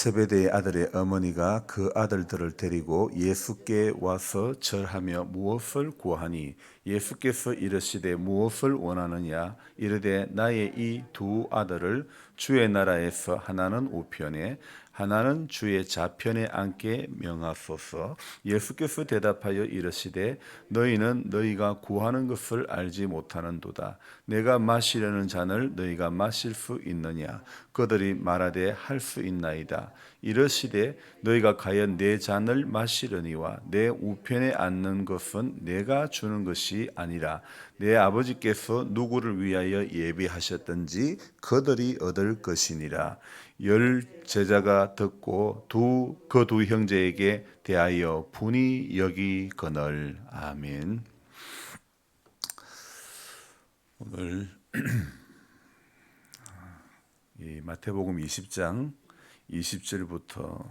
세베대의 아들의 어머니가 그 아들들을 데리고 예수께 와서 절하며 무엇을 구하니 예수께서 이르시되 무엇을 원하느냐 이르되 나의 이 두 아들을 주의 나라에서 하나는 우편에 하나는 주의 좌편에 앉게 명하소서. 예수께서 대답하여 이르시되 너희는 너희가 구하는 것을 알지 못하는도다. 내가 마시려는 잔을 너희가 마실 수 있느냐? 그들이 말하되 할 수 있나이다. 이르시되 너희가 과연 내 잔을 마시려니와 내 우편에 앉는 것은 내가 주는 것이 아니라 내 아버지께서 누구를 위하여 예비하셨든지 그들이 얻을 것이니라. 열 제자가 듣고 그 두 형제에게 대하여 분이 여기거늘. 아멘. 오늘 이 마태복음 20장 20절부터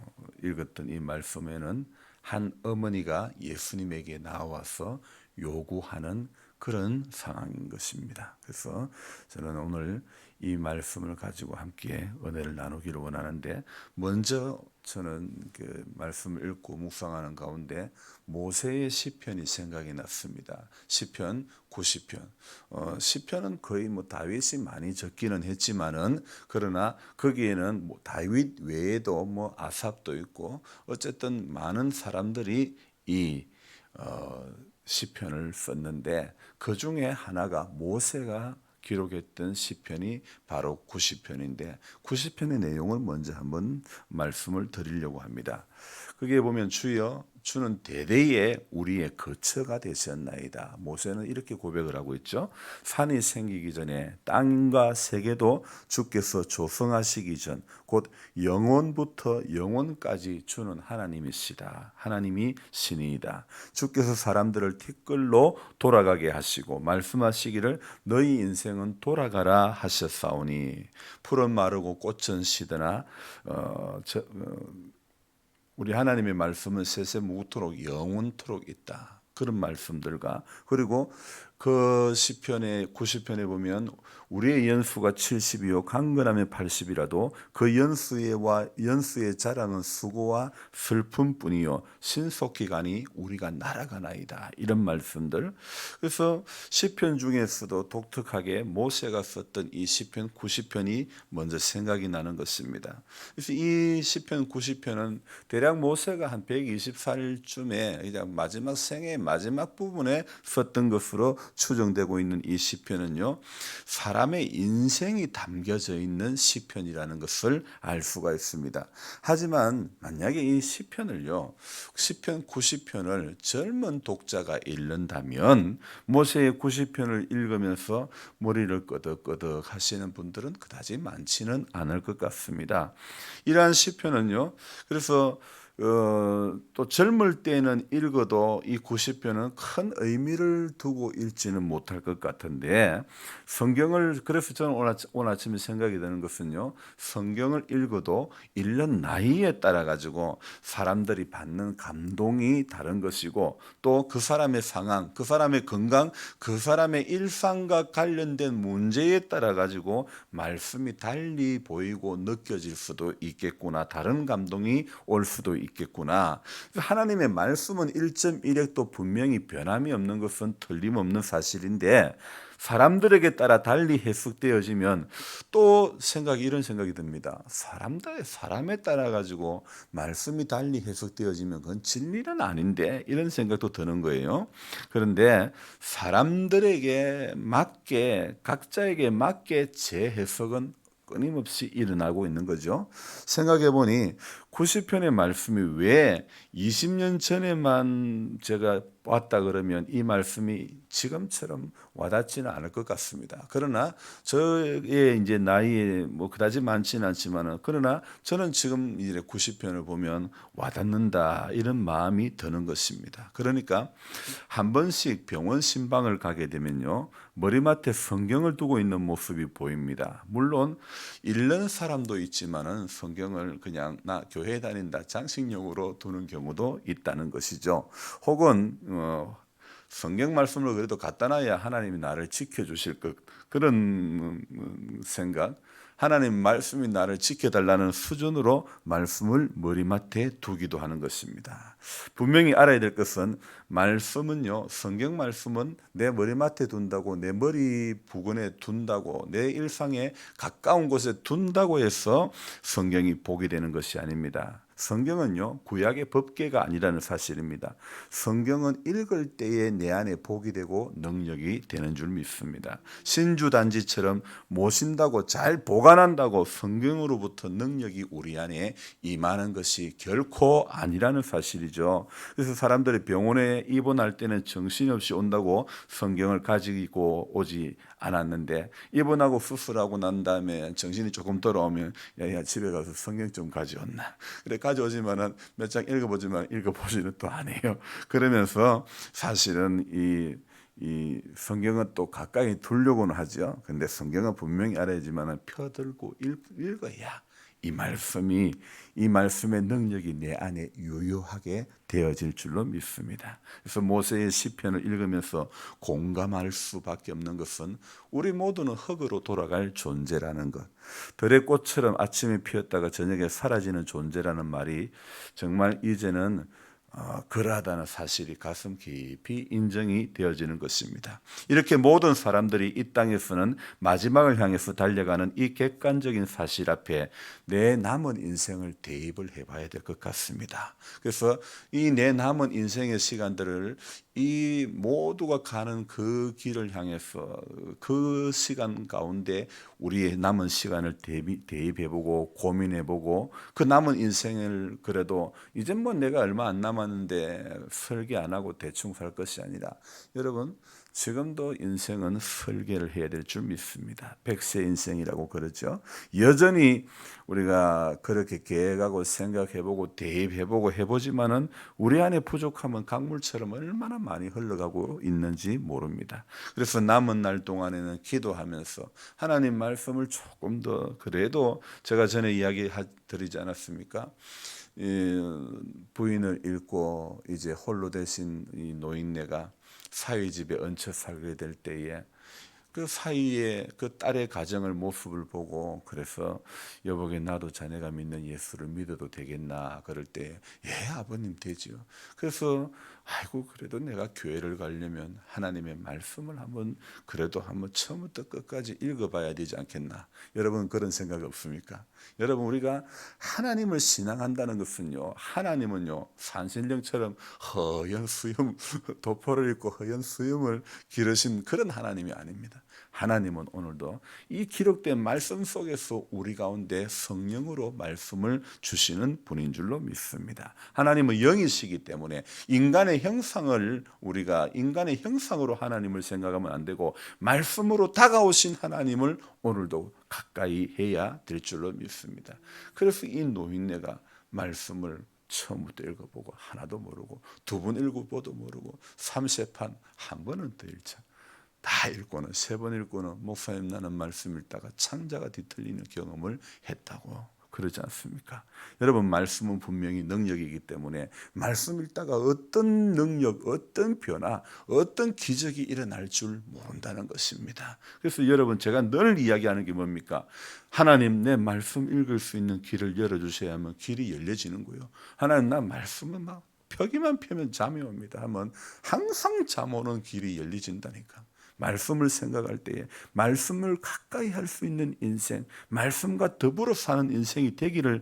읽었던 이 말씀에는 한 어머니가 예수님에게 나와서 요구하는 그런 상황인 것입니다. 그래서 저는 오늘 이 말씀을 가지고 함께 은혜를 나누기를 원하는데, 먼저 저는 그 말씀을 읽고 묵상하는 가운데 모세의 시편이 생각이 났습니다. 시편 90편. 시편은 거의 다윗이 많이 적기는 했지만은, 그러나 거기에는 다윗 외에도 아삽도 있고 어쨌든 많은 사람들이 이 시편을 썼는데, 그 중에 하나가 모세가 기록했던 시편이 바로 90편인데 90편의 내용을 먼저 한번 말씀을 드리려고 합니다. 거기에 보면 주여 주는 대대에 우리의 거처가 되셨나이다. 모세는 이렇게 고백을 하고 있죠. 산이 생기기 전에 땅과 세계도 주께서 조성하시기 전 곧 영원부터 영원까지 주는 하나님이시다. 하나님이 신이다. 주께서 사람들을 티끌로 돌아가게 하시고 말씀하시기를 너희 인생은 돌아가라 하셨사오니 풀은 마르고 꽃은 시드나 우리 하나님의 말씀은 세세무토록 영원토록 있다. 그런 말씀들과, 그리고 그 시편의 90편에 보면 우리의 연수가 70이요 강건함의 80이라도 그 연수의 자랑은 수고와 슬픔뿐이요 신속기간이 우리가 날아가나이다. 이런 말씀들. 그래서 시편 중에서도 독특하게 모세가 썼던 이 시편 90편이 먼저 생각이 나는 것입니다. 그래서 이 시편 90편은 대략 모세가 한 124일쯤에 마지막 생의 마지막 부분에 썼던 것으로 추정되고 있는 이 시편은요, 사람의 인생이 담겨져 있는 시편이라는 것을 알 수가 있습니다. 하지만 만약에 이 시편을요, 시편 90편을 젊은 독자가 읽는다면 모세의 90편을 읽으면서 머리를 끄덕끄덕 하시는 분들은 그다지 많지는 않을 것 같습니다. 이러한 시편은요, 그래서 또 젊을 때는 읽어도 이 90편은 큰 의미를 두고 읽지는 못할 것 같은데, 성경을, 그래서 저는 오늘 아침에 생각이 드는 것은요, 성경을 읽어도 읽는 나이에 따라 가지고 사람들이 받는 감동이 다른 것이고, 또 그 사람의 상황, 그 사람의 건강, 그 사람의 일상과 관련된 문제에 따라 가지고 말씀이 달리 보이고 느껴질 수도 있겠구나. 다른 감동이 올 수도 있겠구나. 하나님의 말씀은 1.1핵도 분명히 변함이 없는 것은 틀림없는 사실인데, 사람들에게 따라 달리 해석되어지면 또 이런 생각이 듭니다. 사람에 따라 가지고 말씀이 달리 해석되어지면 그건 진리는 아닌데, 이런 생각도 드는 거예요. 그런데 사람들에게 맞게, 각자에게 맞게 재해석은 끊임없이 일어나고 있는 거죠. 생각해 보니 90편의 말씀이 왜 20년 전에만 제가 왔다 그러면 이 말씀이 지금처럼 와닿지는 않을 것 같습니다. 그러나 저의 이제 나이에 그다지 많지는 않지만은, 그러나 저는 지금 이제 90편을 보면 와닿는다, 이런 마음이 드는 것입니다. 그러니까 한 번씩 병원 신방을 가게 되면요, 머리맡에 성경을 두고 있는 모습이 보입니다. 물론 읽는 사람도 있지만은 성경을 그냥 나 교회 다닌다 장식용으로 두는 경우도 있다는 것이죠. 혹은 성경 말씀을 그래도 갖다 놔야 하나님이 나를 지켜주실 것, 그런 생각. 하나님 말씀이 나를 지켜달라는 수준으로 말씀을 머리맡에 두기도 하는 것입니다. 분명히 알아야 될 것은 말씀은요, 성경 말씀은 내 머리맡에 둔다고, 내 머리 부근에 둔다고, 내 일상에 가까운 곳에 둔다고 해서 성경이 복이 되는 것이 아닙니다. 성경은요, 구약의 법궤가 아니라는 사실입니다. 성경은 읽을 때에 내 안에 복이 되고 능력이 되는 줄 믿습니다. 신주단지처럼 모신다고 잘 보관한다고 성경으로부터 능력이 우리 안에 임하는 것이 결코 아니라는 사실이죠. 그래서 사람들이 병원에 입원할 때는 정신없이 온다고 성경을 가지고 오지 않았는데, 입원하고 수술하고 난 다음에 정신이 조금 돌아오면 야 집에 가서 성경 좀 가져왔나, 그래 가져오지만은 몇 장 읽어보지만 읽어보지는 또 안 해요. 그러면서 사실은 이 성경은 또 가까이 두려고는 하죠. 근데 성경은 분명히 알아야지만 펴들고 읽어야 이 말씀의 능력이 내 안에 유효하게 되어질 줄로 믿습니다. 그래서 모세의 시편을 읽으면서 공감할 수밖에 없는 것은 우리 모두는 흙으로 돌아갈 존재라는 것, 들의 꽃처럼 아침에 피었다가 저녁에 사라지는 존재라는 말이 정말 이제는 그러하다는 사실이 가슴 깊이 인정이 되어지는 것입니다. 이렇게 모든 사람들이 이 땅에서는 마지막을 향해서 달려가는 이 객관적인 사실 앞에 내 남은 인생을 대입을 해봐야 될 것 같습니다. 그래서 이 내 남은 인생의 시간들을 이 모두가 가는 그 길을 향해서 그 시간 가운데 우리의 남은 시간을 대입해보고 고민해보고, 그 남은 인생을 그래도 이제 뭐 내가 얼마 안 남았는데 설계 안 하고 대충 살 것이 아니라, 여러분 지금도 인생은 설계를 해야 될 줄 믿습니다. 백세 인생이라고 그러죠. 여전히 우리가 그렇게 계획하고 생각해보고 대입해보고 해보지만은 우리 안에 부족함은 강물처럼 얼마나 많이 흘러가고 있는지 모릅니다. 그래서 남은 날 동안에는 기도하면서 하나님 말씀을 조금 더, 그래도 제가 전에 이야기 드리지 않았습니까? 부인을 잃고 이제 홀로 되신 이 노인네가 사위집에 얹혀 살게 될 때에 그 사이에 그 딸의 가정을 모습을 보고, 그래서 여보게 나도 자네가 믿는 예수를 믿어도 되겠나 그럴 때 예 아버님 되지요. 그래서 아이고 그래도 내가 교회를 가려면 하나님의 말씀을 그래도 한번 처음부터 끝까지 읽어봐야 되지 않겠나. 여러분 그런 생각 없습니까? 여러분 우리가 하나님을 신앙한다는 것은요, 하나님은요 산신령처럼 허연 수염 도포를 입고 허연 수염을 기르신 그런 하나님이 아닙니다. 하나님은 오늘도 이 기록된 말씀 속에서 우리 가운데 성령으로 말씀을 주시는 분인 줄로 믿습니다. 하나님은 영이시기 때문에 인간의 형상을, 우리가 인간의 형상으로 하나님을 생각하면 안 되고 말씀으로 다가오신 하나님을 오늘도 가까이 해야 될 줄로 믿습니다. 그래서 이 노인네가 말씀을 처음부터 읽어보고 하나도 모르고, 두 번 읽어보도 모르고, 삼세판 한 번은 더 읽자, 다 읽고는 세 번 읽고는 목사님 나는 말씀 읽다가 창자가 뒤틀리는 경험을 했다고 그러지 않습니까? 여러분 말씀은 분명히 능력이기 때문에 말씀 읽다가 어떤 능력, 어떤 변화, 어떤 기적이 일어날 줄 모른다는 것입니다. 그래서 여러분 제가 늘 이야기하는 게 뭡니까? 하나님 내 말씀 읽을 수 있는 길을 열어주셔야 하면 길이 열려지는 거예요. 하나님 나 말씀은 막 펴기만 펴면 잠이 옵니다 하면 항상 잠 오는 길이 열려진다니까. 말씀을 생각할 때에 말씀을 가까이 할 수 있는 인생, 말씀과 더불어 사는 인생이 되기를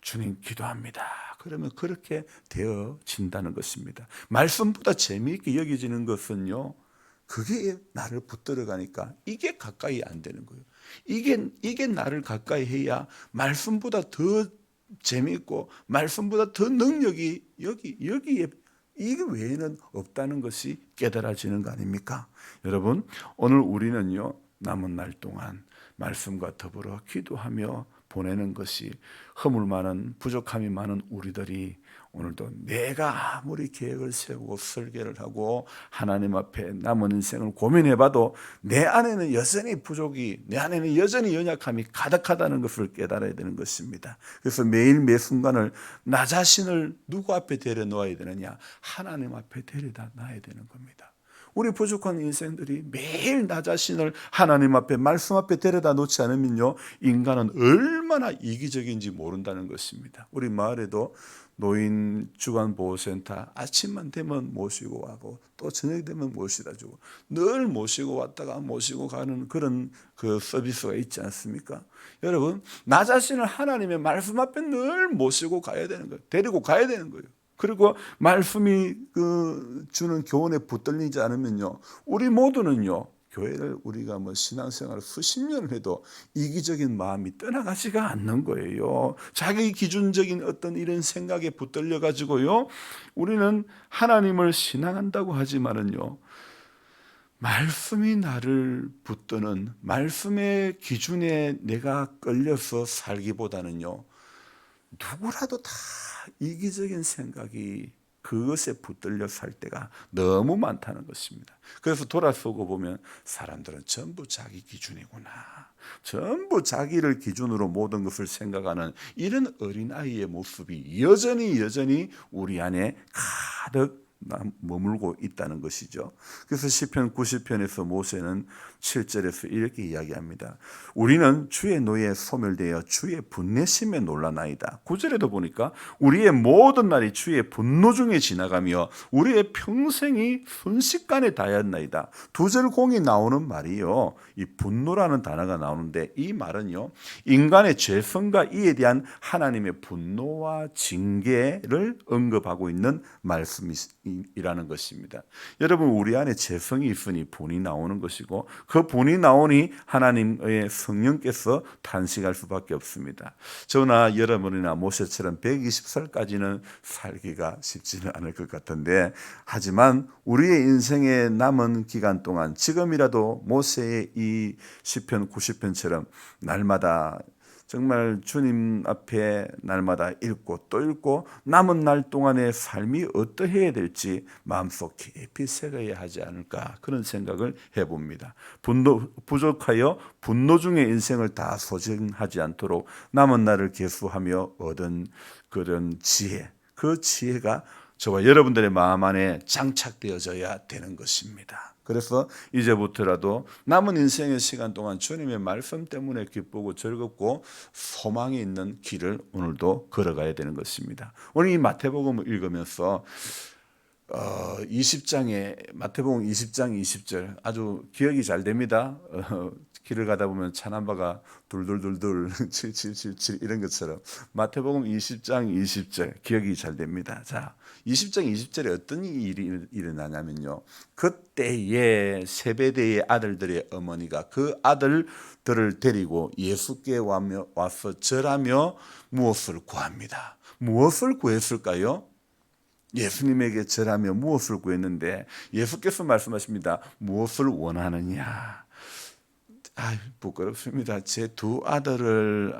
주님 기도합니다. 그러면 그렇게 되어진다는 것입니다. 말씀보다 재미있게 여겨지는 것은요, 그게 나를 붙들어 가니까 이게 가까이 안 되는 거예요. 이게 나를 가까이 해야 말씀보다 더 재미있고 말씀보다 더 능력이 여기에 이게 외에는 없다는 것이 깨달아지는 거 아닙니까? 여러분 오늘 우리는요 남은 날 동안 말씀과 더불어 기도하며 보내는 것이, 허물 많은 부족함이 많은 우리들이 오늘도 내가 아무리 계획을 세우고 설계를 하고 하나님 앞에 남은 인생을 고민해봐도 내 안에는 여전히 부족이, 내 안에는 여전히 연약함이 가득하다는 것을 깨달아야 되는 것입니다. 그래서 매일 매 순간을 나 자신을 누구 앞에 데려놓아야 되느냐? 하나님 앞에 데려다 놔야 되는 겁니다. 우리 부족한 인생들이 매일 나 자신을 하나님 앞에 말씀 앞에 데려다 놓지 않으면요, 인간은 얼마나 이기적인지 모른다는 것입니다. 우리 마을에도 노인 주간보호센터 아침만 되면 모시고 가고 또 저녁 되면 모시다 주고 늘 모시고 왔다가 모시고 가는 그런 그 서비스가 있지 않습니까? 여러분, 나 자신을 하나님의 말씀 앞에 늘 모시고 가야 되는 거예요. 데리고 가야 되는 거예요. 그리고 말씀이 주는 교훈에 붙들리지 않으면요, 우리 모두는요, 교회를 우리가 뭐 신앙생활을 수십 년을 해도 이기적인 마음이 떠나가지가 않는 거예요. 자기 기준적인 어떤 이런 생각에 붙들려 가지고요, 우리는 하나님을 신앙한다고 하지만은요, 말씀이 나를 붙드는 말씀의 기준에 내가 끌려서 살기보다는요, 누구라도 다 이기적인 생각이 그것에 붙들려 살 때가 너무 많다는 것입니다. 그래서 돌아서고 보면 사람들은 전부 자기 기준이구나, 전부 자기를 기준으로 모든 것을 생각하는 이런 어린아이의 모습이 여전히 우리 안에 가득 머물고 있다는 것이죠. 그래서 시편 90편에서 모세는 7절에서 이렇게 이야기합니다. 우리는 주의 노예에 소멸되어 주의 분내심에 놀라나이다. 9절에도 보니까 우리의 모든 날이 주의 분노 중에 지나가며 우리의 평생이 순식간에 다였나이다. 두 절 공이 나오는 말이요, 이 분노라는 단어가 나오는데 이 말은요, 인간의 죄성과 이에 대한 하나님의 분노와 징계를 언급하고 있는 말씀이라는 것입니다. 여러분, 우리 안에 죄성이 있으니 분이 나오는 것이고 그 분이 나오니 하나님의 성령께서 탄식할 수밖에 없습니다. 저나 여러분이나 모세처럼 120살까지는 살기가 쉽지는 않을 것 같은데, 하지만 우리의 인생에 남은 기간 동안 지금이라도 모세의 이 시편 90편처럼 날마다 정말 주님 앞에 날마다 읽고 또 읽고 남은 날 동안의 삶이 어떠해야 될지 마음속 깊이 새겨야 하지 않을까, 그런 생각을 해봅니다. 부족하여 분노 중에 인생을 다 소진하지 않도록 남은 날을 계수하며 얻은 그런 지혜, 그 지혜가 저와 여러분들의 마음 안에 장착되어져야 되는 것입니다. 그래서 이제부터라도 남은 인생의 시간 동안 주님의 말씀 때문에 기쁘고 즐겁고 소망이 있는 길을 오늘도 걸어가야 되는 것입니다. 오늘 이 마태복음을 읽으면서 20장에 마태복음 20장 20절 아주 기억이 잘 됩니다. 길을 가다 보면 차남바가 둘둘둘둘 7777 이런 것처럼 마태복음 20장 20절 기억이 잘 됩니다. 자, 20장 20절에 어떤 일이 일어나냐면요, 그때에 세베대의 아들들의 어머니가 그 아들들을 데리고 예수께 와서 절하며 무엇을 구합니다. 무엇을 구했을까요? 예수님에게 절하며 무엇을 구했는데 예수께서 말씀하십니다. 무엇을 원하느냐? 부끄럽습니다. 제 두 아들을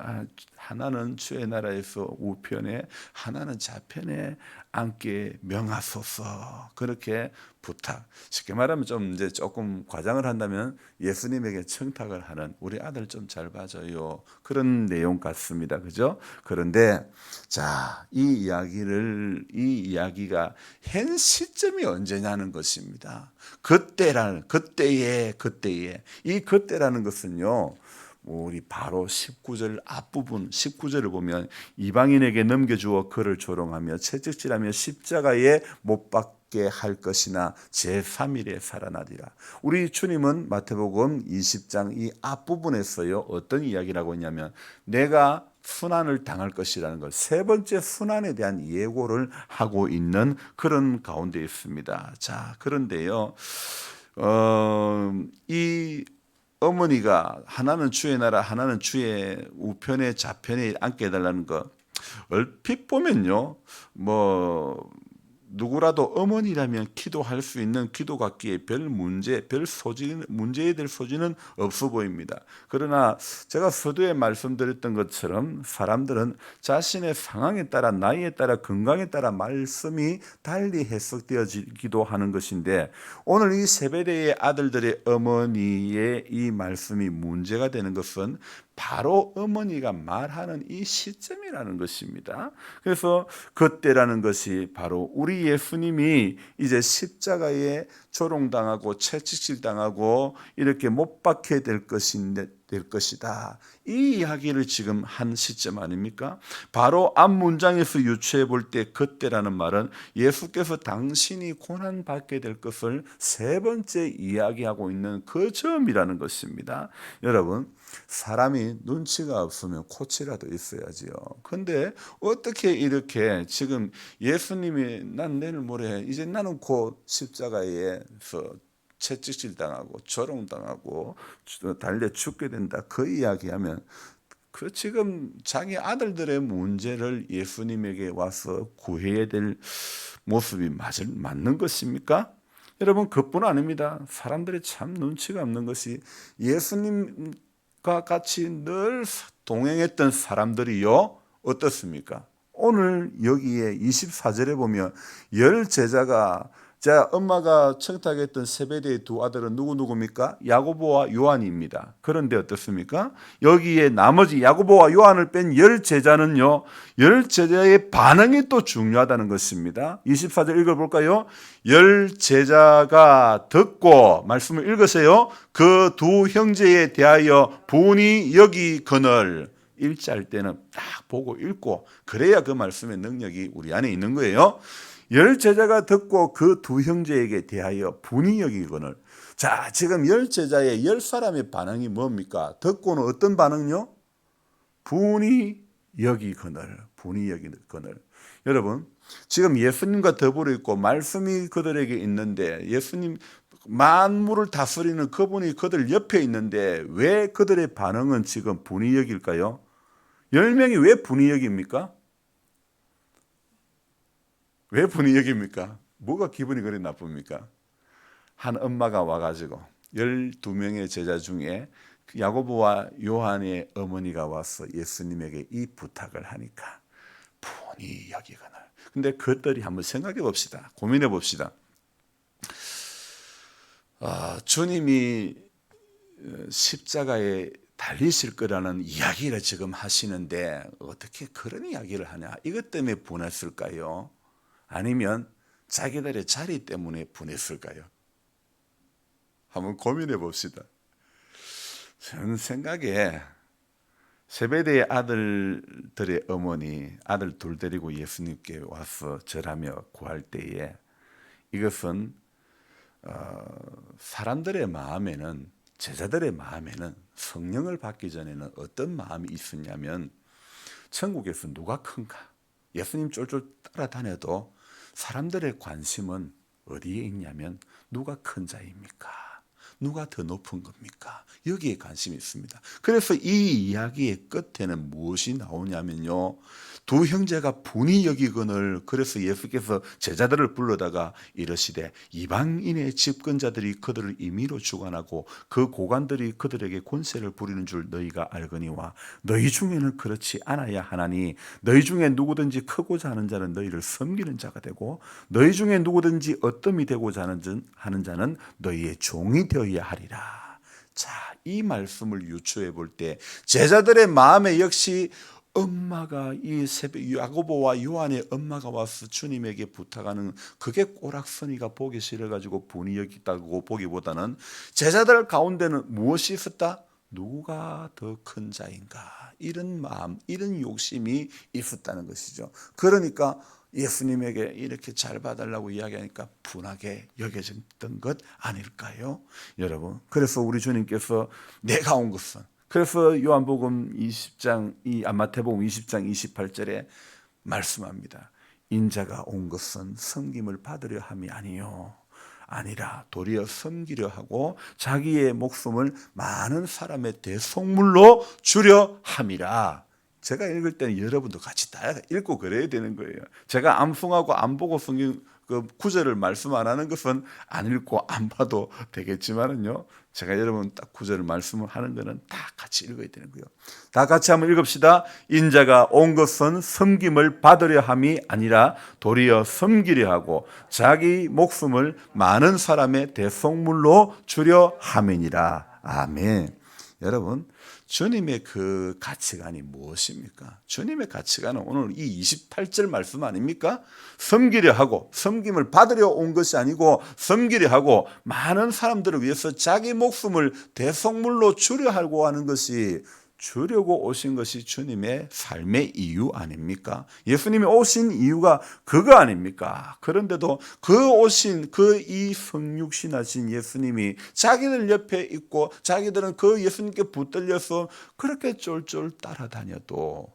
하나는 주의 나라에서 우편에 하나는 좌편에 앉게 명하소서, 그렇게 부탁. 쉽게 말하면 좀 이제 조금 과장을 한다면 예수님에게 청탁을 하는, 우리 아들 좀 잘 봐줘요, 그런 내용 같습니다. 그죠? 그런데 자, 이 이야기가 현 시점이 언제냐는 것입니다. 그때에 이 그때라는 것은요, 우리 바로 19절 앞부분 19절을 보면 이방인에게 넘겨주어 그를 조롱하며 채찍질하며 십자가에 못 박게 할 것이나 제3일에 살아나리라. 우리 주님은 마태복음 20장 이 앞부분에서요, 어떤 이야기라고 했냐면 내가 순환을 당할 것이라는 것, 세 번째 순환에 대한 예고를 하고 있는 그런 가운데 있습니다. 자, 그런데요, 이 어머니가 하나는 주의 나라 하나는 주의 우편에 좌편에 앉게 해달라는 것, 얼핏 보면요, 뭐 누구라도 어머니라면 기도할 수 있는 기도 같기에 별 문제에 될 소지는 없어 보입니다. 그러나 제가 서두에 말씀드렸던 것처럼 사람들은 자신의 상황에 따라, 나이에 따라, 건강에 따라 말씀이 달리 해석되어지기도 하는 것인데, 오늘 이 세베대의 아들들의 어머니의 이 말씀이 문제가 되는 것은 바로 어머니가 말하는 이 시점이라는 것입니다. 그래서 그때라는 것이 바로 우리 예수님이 이제 십자가에 조롱당하고 채찍질당하고 이렇게 못 박혀야 될 것이다. 이 이야기를 지금 한 시점 아닙니까? 바로 앞 문장에서 유추해 볼 때 그때라는 말은 예수께서 당신이 고난받게 될 것을 세 번째 이야기하고 있는 그 점이라는 것입니다. 여러분, 사람이 눈치가 없으면 코치라도 있어야지요. 근데 어떻게 이렇게 지금 예수님이 난 내일 모레 이제 나는 곧 십자가에서 채찍질 당하고 조롱당하고 달려 죽게 된다, 그 이야기하면 그 지금 자기 아들들의 문제를 예수님에게 와서 구해야 될 모습이 맞는 것입니까? 여러분, 그뿐 아닙니다. 사람들이 참 눈치가 없는 것이 예수님과 같이 늘 동행했던 사람들이요, 어떻습니까? 오늘 여기에 24절에 보면 열 제자가, 자, 엄마가 청탁했던 세베대의 두 아들은 누구입니까? 야고보와 요한입니다. 그런데 어떻습니까? 여기에 나머지 야고보와 요한을 뺀 열 제자는요, 열 제자의 반응이 또 중요하다는 것입니다. 24절 읽어볼까요? 열 제자가 듣고, 말씀을 읽으세요. 그 두 형제에 대하여 분이 여기거늘. 일자할 때는 딱 보고 읽고, 그래야 그 말씀의 능력이 우리 안에 있는 거예요. 열 제자가 듣고 그 두 형제에게 대하여 분이 여기거늘. 자, 지금 열 제자의 열 사람의 반응이 뭡니까? 듣고는 어떤 반응요? 분이 여기거늘. 분이 여기거늘. 여러분, 지금 예수님과 더불어 있고 말씀이 그들에게 있는데, 예수님 만물을 다스리는 그분이 그들 옆에 있는데 왜 그들의 반응은 지금 분이 여길까요? 10명이 왜 분이 여깁니까? 왜 분이 여깁니까? 뭐가 기분이 그리 나쁩니까? 한 엄마가 와가지고 12명의 제자 중에 야고보와 요한의 어머니가 와서 예수님에게 이 부탁을 하니까 분이 여기거늘. 근데 그들이 한번 생각해 봅시다. 고민해 봅시다. 주님이 십자가에 달리실 거라는 이야기를 지금 하시는데 어떻게 그런 이야기를 하냐? 이것 때문에 분했을까요? 아니면 자기들의 자리 때문에 분했을까요? 한번 고민해 봅시다. 저는 생각에 세베대의 아들들의 어머니, 아들 둘 데리고 예수님께 와서 절하며 구할 때에 이것은 사람들의 마음에는, 제자들의 마음에는 성령을 받기 전에는 어떤 마음이 있었냐면, 천국에서 누가 큰가? 예수님 쫄쫄 따라다녀도 사람들의 관심은 어디에 있냐면 누가 큰 자입니까? 누가 더 높은 겁니까? 여기에 관심이 있습니다. 그래서 이 이야기의 끝에는 무엇이 나오냐면요, 두 형제가 분이 여기거늘. 그래서 예수께서 제자들을 불러다가 이르시되 이방인의 집권자들이 그들을 임의로 주관하고 그 고관들이 그들에게 권세를 부리는 줄 너희가 알거니와 너희 중에는 그렇지 않아야 하나니 너희 중에 누구든지 크고자 하는 자는 너희를 섬기는 자가 되고 너희 중에 누구든지 어뜸이 되고자 하는 자는 너희의 종이 되어야 하리라. 자, 이 말씀을 유추해 볼 때 제자들의 마음에 역시 엄마가, 이 야고보와 요한의 엄마가 와서 주님에게 부탁하는 그게 꼬락서니가 보기 싫어가지고 분이 여기다고 보기보다는 제자들 가운데는 무엇이 있었다? 누가 더 큰 자인가? 이런 마음, 이런 욕심이 있었다는 것이죠. 그러니까 예수님에게 이렇게 잘 봐달라고 이야기하니까 분하게 여겨졌던 것 아닐까요? 여러분, 그래서 우리 주님께서 내가 온 것은, 그래서 요한복음 20장, 마태복음 20장 28절에 말씀합니다. 인자가 온 것은 섬김을 받으려 함이 아니라 도리어 섬기려 하고 자기의 목숨을 많은 사람의 대속물로 주려 함이라. 제가 읽을 때는 여러분도 같이 다 읽고 그래야 되는 거예요. 제가 암송하고 안 보고 성경 그 구절을 말씀 안 하는 것은 안 읽고 안 봐도 되겠지만은요, 제가 여러분 딱 구절을 말씀을 하는 거는 다 같이 읽어야 되는 거예요. 다 같이 한번 읽읍시다. 인자가 온 것은 섬김을 받으려 함이 아니라 도리어 섬기려 하고 자기 목숨을 많은 사람의 대속물로 주려 함이니라. 아멘. 여러분, 주님의 그 가치관이 무엇입니까? 주님의 가치관은 오늘 이 28절 말씀 아닙니까? 섬기려 하고 섬김을 받으려 온 것이 아니고 섬기려 하고 많은 사람들을 위해서 자기 목숨을 대속물로 주려 하고 하는 것이 주려고 오신 것이 주님의 삶의 이유 아닙니까? 예수님이 오신 이유가 그거 아닙니까? 그런데도 그 오신 그 이 성육신하신 예수님이 자기들 옆에 있고 자기들은 그 예수님께 붙들려서 그렇게 쫄쫄 따라다녀도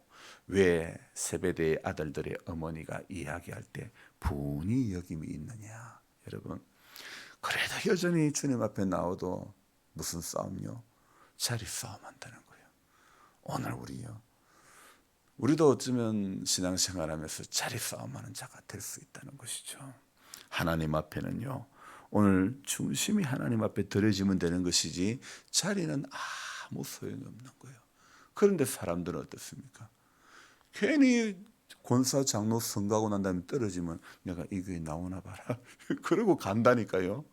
왜 세베대의 아들들의 어머니가 이야기할 때 분이 여김이 있느냐? 여러분, 그래도 여전히 주님 앞에 나와도 무슨 싸움요? 자리 싸움 한다는 거예요. 오늘 우리도 어쩌면 신앙생활하면서 자리 싸움하는 자가 될 수 있다는 것이죠. 하나님 앞에는요, 오늘 중심이 하나님 앞에 드려지면 되는 것이지 자리는 아무 소용이 없는 거예요. 그런데 사람들은 어떻습니까? 괜히 권사 장로 선거하고 난 다음에 떨어지면 내가 이 교회 나오나 봐라 그러고 간다니까요.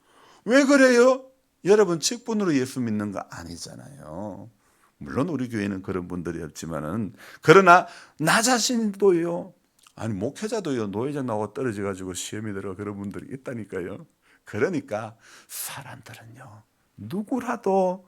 왜 그래요? 여러분 직분으로 예수 믿는 거 아니잖아요. 물론 우리 교회는 그런 분들이 없지만은, 그러나 나 자신도요, 아니 목회자도요, 노회장 나오고 떨어져 가지고 시험에 들어 그런 분들이 있다니까요. 그러니까 사람들은요, 누구라도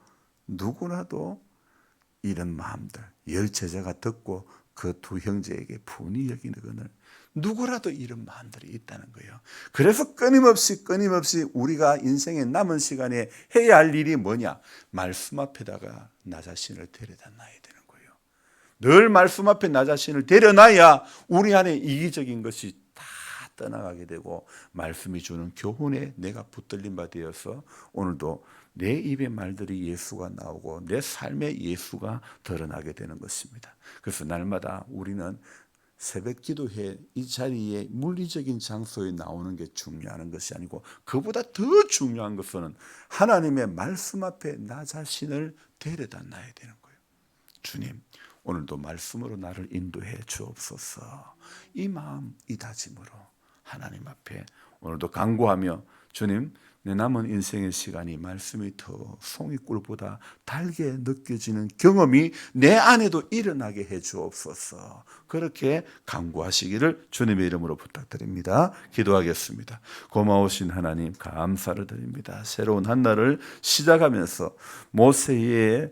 이런 마음들, 열 제자가 듣고 그 두 형제에게 분이 여기는 것을 누구라도 이런 마음들이 있다는 거예요. 그래서 끊임없이 우리가 인생의 남은 시간에 해야 할 일이 뭐냐? 말씀 앞에다가 나 자신을 데려다 놔야 되는 거예요. 늘 말씀 앞에 나 자신을 데려놔야 우리 안에 이기적인 것이 다 떠나가게 되고 말씀이 주는 교훈에 내가 붙들린 바 되어서 오늘도 내 입의 말들이 예수가 나오고 내 삶의 예수가 드러나게 되는 것입니다. 그래서 날마다 우리는 새벽 기도회 이 자리에 물리적인 장소에 나오는 게 중요한 것이 아니고 그보다 더 중요한 것은 하나님의 말씀 앞에 나 자신을 데려다 놔야 되는 거예요. 주님, 오늘도 말씀으로 나를 인도해 주옵소서. 이 마음, 이 다짐으로 하나님 앞에 오늘도 간구하며, 주님, 내 남은 인생의 시간이 말씀이 더 송이꿀보다 달게 느껴지는 경험이 내 안에도 일어나게 해 주옵소서. 그렇게 간구하시기를 주님의 이름으로 부탁드립니다. 기도하겠습니다. 고마우신 하나님, 감사를 드립니다. 새로운 한 날을 시작하면서 모세의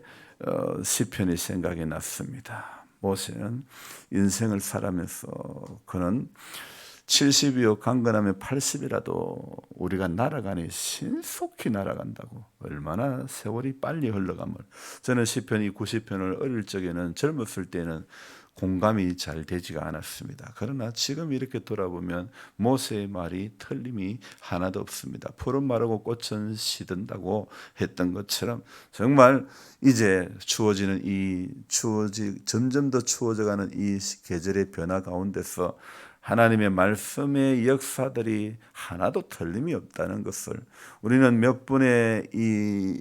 시편이 생각이 났습니다. 모세는 인생을 살아면서 그는 70이요 강건하면 80이라도 우리가 날아가니 신속히 날아간다고, 얼마나 세월이 빨리 흘러감을. 저는 시편 이 90편을 어릴 적에는, 젊었을 때는 공감이 잘 되지가 않았습니다. 그러나 지금 이렇게 돌아보면 모세의 말이 틀림이 하나도 없습니다. 푸른 마르고 꽃은 시든다고 했던 것처럼 정말 이제 점점 더 추워져가는 이 계절의 변화 가운데서 하나님의 말씀의 역사들이 하나도 틀림이 없다는 것을, 우리는 몇 번의 이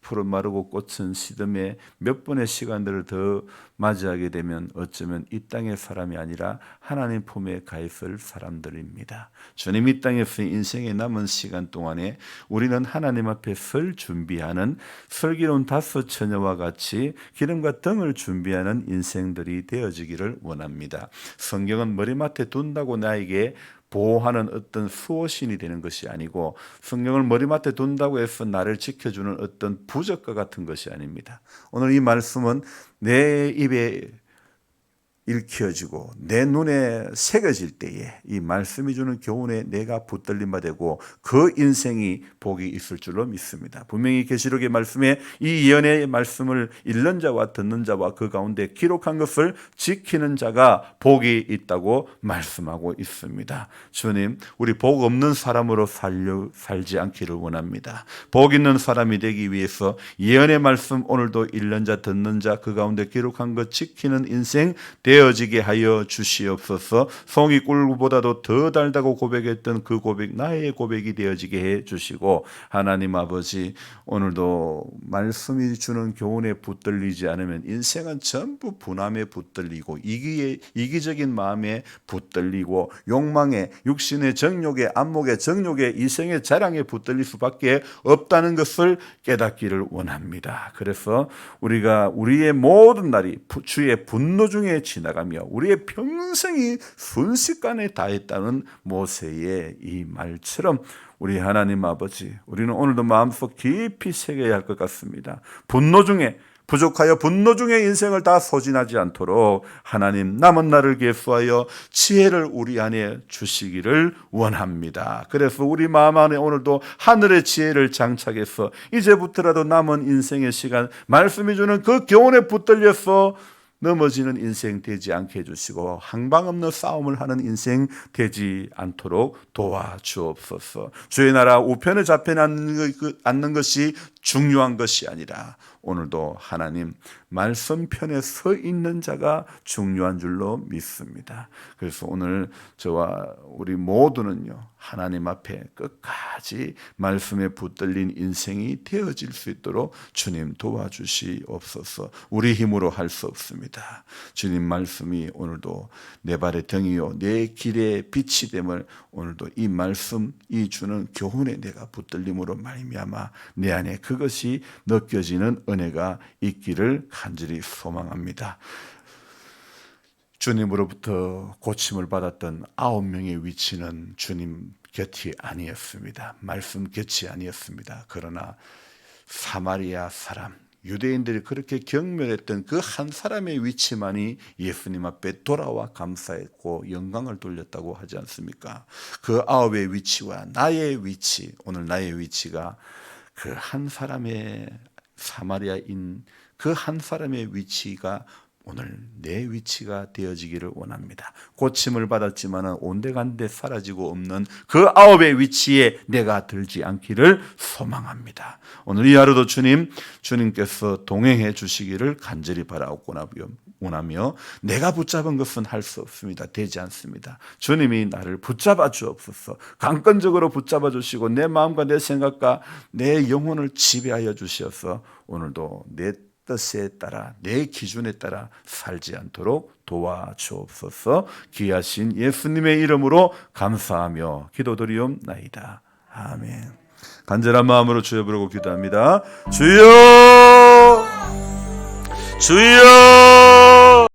푸른 마르고 꽃은 시듬에 몇 번의 시간들을 더 맞이하게 되면 어쩌면 이 땅의 사람이 아니라 하나님 품에 가 있을 사람들입니다. 주님 이 땅에서 인생의 남은 시간 동안에 우리는 하나님 앞에 설 준비하는 슬기로운 5 처녀와 같이 기름과 등을 준비하는 인생들이 되어지기를 원합니다. 성경은 머리맡에 둔다고 나에게 보호하는 어떤 수호신이 되는 것이 아니고, 성경을 머리맡에 둔다고 해서 나를 지켜주는 어떤 부적과 같은 것이 아닙니다. 오늘 이 말씀은 내 입에 읽혀지고 내 눈에 새겨질 때에 이 말씀이 주는 교훈에 내가 붙들림 바 되고 그 인생이 복이 있을 줄로 믿습니다. 분명히 계시록의 말씀에 이 예언의 말씀을 읽는 자와 듣는 자와 그 가운데 기록한 것을 지키는 자가 복이 있다고 말씀하고 있습니다. 주님, 우리 복 없는 사람으로 살지 않기를 원합니다. 복 있는 사람이 되기 위해서 예언의 말씀 오늘도 읽는 자 듣는 자 그 가운데 기록한 것 지키는 인생 되어지게 하여 주시옵소서. 송이 꿀보다도 더 달다고 고백했던 그 고백, 나의 고백이 되어지게 해 주시고, 하나님 아버지, 오늘도 말씀이 주는 교훈에 붙들리지 않으면 인생은 전부 분함에 붙들리고 이기적인 마음에 붙들리고 욕망에, 육신의 정욕에, 안목의 정욕에, 이생의 자랑에 붙들릴 수밖에 없다는 것을 깨닫기를 원합니다. 그래서 우리가 우리의 모든 날이 주의 분노 중에 지나가며 우리의 평생이 순식간에 다했다는 모세의 이 말처럼 우리 하나님 아버지, 우리는 오늘도 마음속 깊이 새겨야 할 것 같습니다. 분노 중에, 부족하여 분노 중에 인생을 다 소진하지 않도록 하나님 남은 날을 계수하여 지혜를 우리 안에 주시기를 원합니다. 그래서 우리 마음 안에 오늘도 하늘의 지혜를 장착해서 이제부터라도 남은 인생의 시간, 말씀이 주는 그 교훈에 붙들려서 넘어지는 인생 되지 않게 해주시고 항방 없는 싸움을 하는 인생 되지 않도록 도와주옵소서. 주의 나라 우편에 잡혀 앉는 것이 중요한 것이 아니라 오늘도 하나님 말씀편에 서 있는 자가 중요한 줄로 믿습니다. 그래서 오늘 저와 우리 모두는요, 하나님 앞에 끝까지 말씀에 붙들린 인생이 되어질 수 있도록 주님 도와주시옵소서. 우리 힘으로 할 수 없습니다. 주님 말씀이 오늘도 내 발의 등이요 내 길의 빛이 됨을 오늘도 이 말씀, 이 주는 교훈에 내가 붙들림으로 말미암아 내 안에 그것이 느껴지는 은혜가 있기를 간절히 소망합니다. 주님으로부터 고침을 받았던 9명의 위치는 주님 곁이 아니었습니다. 말씀 곁이 아니었습니다. 그러나 사마리아 사람, 유대인들이 그렇게 경멸했던 그 한 사람의 위치만이 예수님 앞에 돌아와 감사했고 영광을 돌렸다고 하지 않습니까? 그 9의 위치와 나의 위치, 오늘 나의 위치가 그 한 사람의 사마리아인 그 한 사람의 위치가 오늘 내 위치가 되어지기를 원합니다. 고침을 받았지만 온데간데 사라지고 없는 그 9의 위치에 내가 들지 않기를 소망합니다. 오늘 이 하루도 주님께서 동행해 주시기를 간절히 원하며 내가 붙잡은 것은 할 수 없습니다. 되지 않습니다. 주님이 나를 붙잡아 주옵소서. 강건적으로 붙잡아 주시고 내 마음과 내 생각과 내 영혼을 지배하여 주셔서 오늘도 내 뜻에 따라 내 기준에 따라 살지 않도록 도와주옵소서. 귀하신 예수님의 이름으로 감사하며 기도드리옵나이다. 아멘. 간절한 마음으로 주여 부르고 기도합니다. 주여, 주여.